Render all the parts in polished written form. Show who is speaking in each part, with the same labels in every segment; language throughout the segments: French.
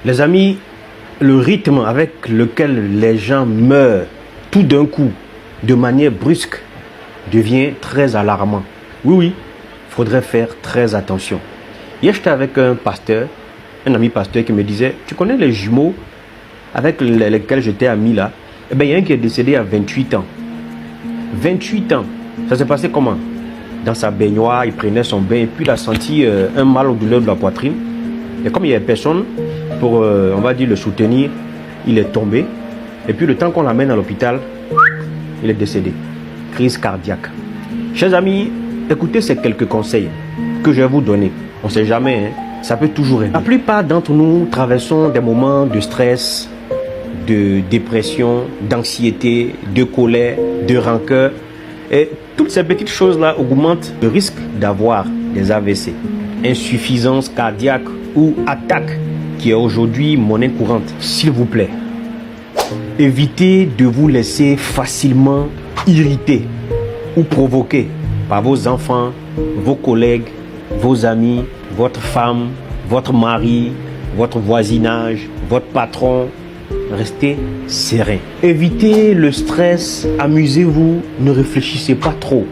Speaker 1: Les amis, le rythme avec lequel les gens meurent tout d'un coup, de manière brusque, devient très alarmant. Oui, il faudrait faire très attention. Hier, j'étais avec un pasteur, un ami pasteur qui me disait, tu connais les jumeaux avec lesquels j'étais ami là? Eh bien, il y a un qui est décédé à 28 ans. 28 ans. Ça s'est passé comment? Dans sa baignoire, il prenait son bain et puis il a senti un mal au douleur de la poitrine. Et comme il n'y avait personne pour, on va dire, le soutenir, il est tombé. Et puis le temps qu'on l'amène à l'hôpital, il est décédé. Crise cardiaque. Chers amis, écoutez ces quelques conseils que je vais vous donner. On ne sait jamais, hein, ça peut toujours aider. La plupart d'entre nous traversons des moments de stress, de dépression, d'anxiété, de colère, de rancœur. Et toutes ces petites choses-là augmentent le risque d'avoir des AVC, insuffisance cardiaque ou attaque, qui est aujourd'hui monnaie courante. S'il vous plaît, évitez de vous laisser facilement irriter ou provoquer par vos enfants, vos collègues, vos amis, votre femme, votre mari, votre voisinage, votre patron. Restez serein. Évitez le stress, amusez-vous, ne réfléchissez pas trop.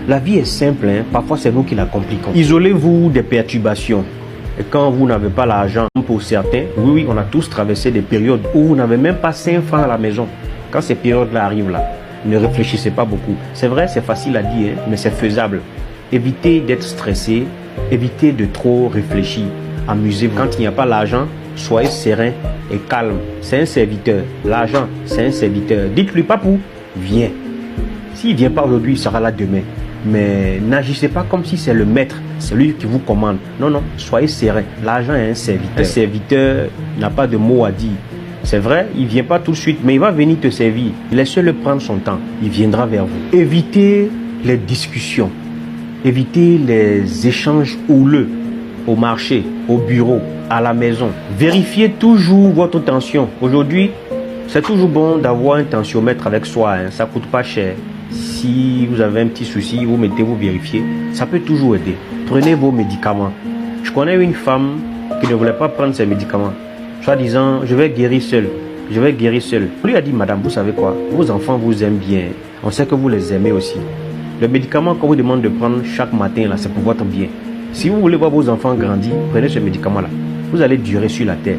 Speaker 1: La vie est simple, hein? Parfois c'est nous qui la compliquons. Isolez-vous des perturbations. Et quand vous n'avez pas l'argent, pour certains, oui, on a tous traversé des périodes où vous n'avez même pas 5 francs à la maison. Quand ces périodes-là arrivent là, ne réfléchissez pas beaucoup. C'est vrai, c'est facile à dire, hein, mais c'est faisable. Évitez d'être stressé, évitez de trop réfléchir. Amusez-vous. Quand il n'y a pas l'argent, soyez serein et calme. C'est un serviteur. L'argent, c'est un serviteur. Dites-lui, papou, viens. S'il ne vient pas aujourd'hui, il sera là demain. Mais n'agissez pas comme si c'est le maître, c'est lui qui vous commande. Non, non, soyez serein. L'argent est un serviteur. Un serviteur n'a pas de mots à dire. C'est vrai, il ne vient pas tout de suite, mais il va venir te servir. Laissez-le prendre son temps. Il viendra vers vous. Évitez les discussions. Évitez les échanges houleux au marché, au bureau, à la maison. Vérifiez toujours votre tension. Aujourd'hui, c'est toujours bon d'avoir un tensiomètre avec soi. Hein. Ça ne coûte pas cher. Si vous avez un petit souci, vous mettez, vous vérifiez. Ça peut toujours aider. Prenez vos médicaments. Je connais une femme qui ne voulait pas prendre ses médicaments. Soit disant, je vais guérir seule. Je vais guérir seule. On lui a dit, madame, vous savez quoi? Vos enfants vous aiment bien. On sait que vous les aimez aussi. Le médicament qu'on vous demande de prendre chaque matin, là, c'est pour votre bien. Si vous voulez voir vos enfants grandir, prenez ce médicament-là. Vous allez durer sur la terre.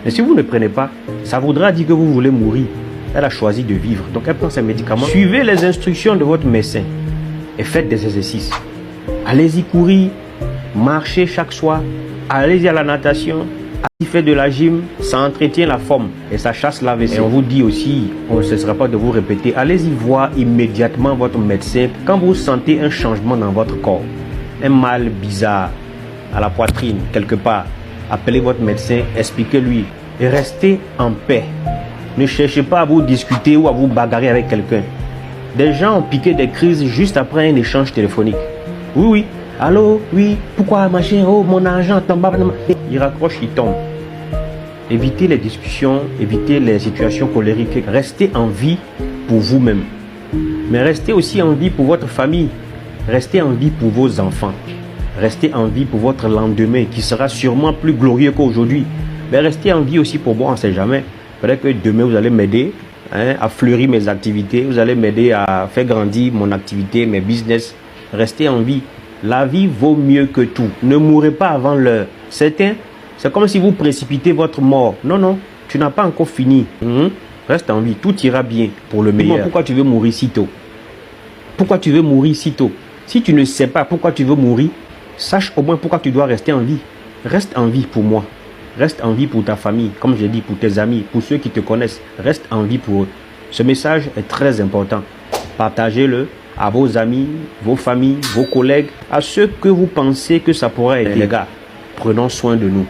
Speaker 1: Mais si vous ne prenez pas, ça voudra dire que vous voulez mourir. Elle a choisi de vivre. Donc elle prend ses médicaments. Suivez les instructions de votre médecin et faites des exercices. Allez-y courir, marchez chaque soir, allez-y à la natation, allez-y faire de la gym, ça entretient la forme et ça chasse l'AVC. Et on vous dit aussi, on ne cessera pas de vous répéter, allez-y voir immédiatement votre médecin quand vous sentez un changement dans votre corps. Un mal bizarre à la poitrine, quelque part. Appelez votre médecin, expliquez-lui et restez en paix. Ne cherchez pas à vous discuter ou à vous bagarrer avec quelqu'un. Des gens ont piqué des crises juste après un échange téléphonique. Oui, allô, oui, pourquoi machin, oh mon argent tombe. Il raccroche, il tombe. Évitez les discussions, évitez les situations colériques. Restez en vie pour vous-même. Mais restez aussi en vie pour votre famille. Restez en vie pour vos enfants. Restez en vie pour votre lendemain qui sera sûrement plus glorieux qu'aujourd'hui. Mais restez en vie aussi pour moi, on ne sait jamais. Peut-être que demain vous allez m'aider à fleurir mes activités. Vous allez m'aider à faire grandir mon activité, mes business. Restez en vie. La vie vaut mieux que tout. Ne mourrez pas avant l'heure. Certains, c'est comme si vous précipitez votre mort. Non, non, tu n'as pas encore fini. Reste en vie, tout ira bien pour le meilleur. Pourquoi tu veux mourir si tôt? Pourquoi tu veux mourir si tôt? Si tu ne sais pas pourquoi tu veux mourir, sache au moins pourquoi tu dois rester en vie. Reste en vie pour moi. Reste en vie pour ta famille, comme j'ai dit, pour tes amis, pour ceux qui te connaissent. Reste en vie pour eux. Ce message est très important. Partagez-le à vos amis, vos familles, vos collègues, à ceux que vous pensez que ça pourrait aider. Les gars, prenons soin de nous.